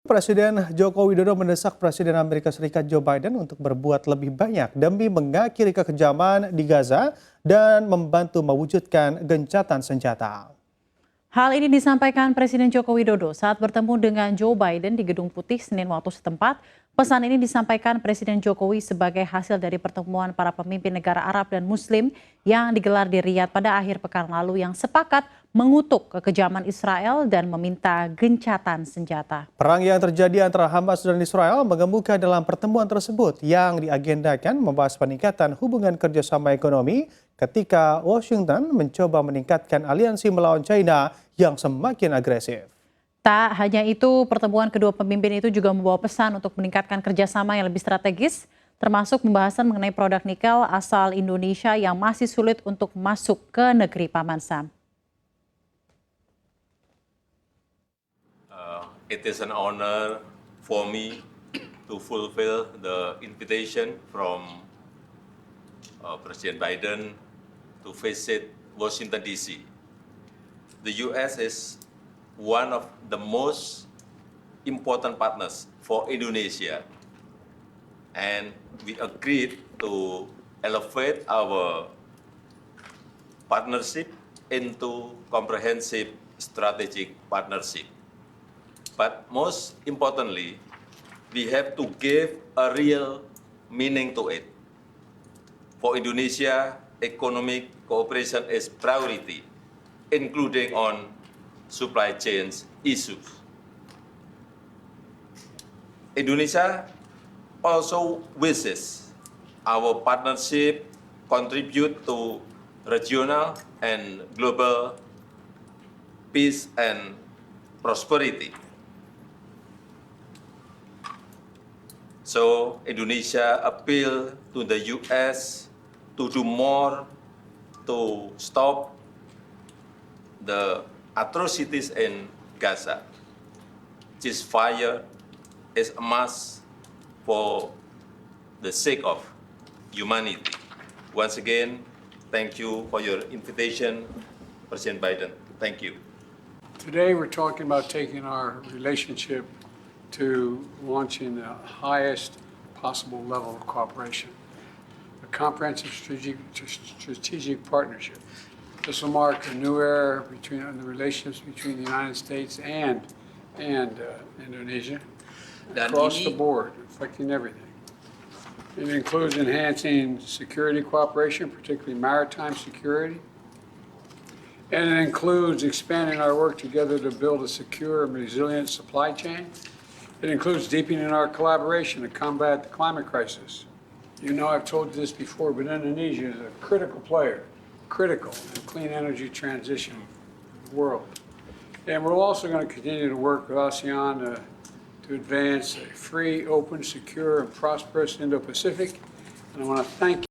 Presiden Joko Widodo mendesak Presiden Amerika Serikat Joe Biden untuk berbuat lebih banyak demi mengakhiri kekejaman di Gaza dan membantu mewujudkan gencatan senjata. Hal ini disampaikan Presiden Joko Widodo saat bertemu dengan Joe Biden di Gedung Putih Senin waktu setempat. Pesan ini disampaikan Presiden Jokowi sebagai hasil dari pertemuan para pemimpin negara Arab dan Muslim yang digelar di Riyadh pada akhir pekan lalu yang sepakat mengutuk kekejaman Israel dan meminta gencatan senjata. Perang yang terjadi antara Hamas dan Israel mengemuka dalam pertemuan tersebut yang diagendakan membahas peningkatan hubungan kerjasama ekonomi ketika Washington mencoba meningkatkan aliansi melawan China yang semakin agresif. Tak hanya itu, pertemuan kedua pemimpin itu juga membawa pesan untuk meningkatkan kerjasama yang lebih strategis, termasuk pembahasan mengenai produk nikel asal Indonesia yang masih sulit untuk masuk ke negeri Paman Sam. It is an honor for me to fulfill the invitation from President Biden to visit Washington, D.C. The U.S. is one of the most important partners for Indonesia, and we agreed to elevate our partnership into comprehensive strategic partnership. But most importantly, we have to give a real meaning to it. For Indonesia, economic cooperation is priority, including on supply chains issues. Indonesia also wishes our partnership contribute to regional and global peace and prosperity. So Indonesia appeal to the U.S. to do more to stop the atrocities in Gaza. Ceasefire is a must for the sake of humanity. Once again, thank you for your invitation, President Biden. Thank you. Today we're talking about taking our relationship to launching the highest possible level of cooperation, a comprehensive strategic partnership. This will mark a new era in the relationships between the United States and Indonesia, across the board, affecting everything. It includes enhancing security cooperation, particularly maritime security, and it includes expanding our work together to build a secure and resilient supply chain. It includes deepening our collaboration to combat the climate crisis. You know, I've told you this before, but Indonesia is a critical player, critical in clean energy transition of the world. And we're also going to continue to work with ASEAN to advance a free, open, secure, and prosperous Indo-Pacific. And I want to thank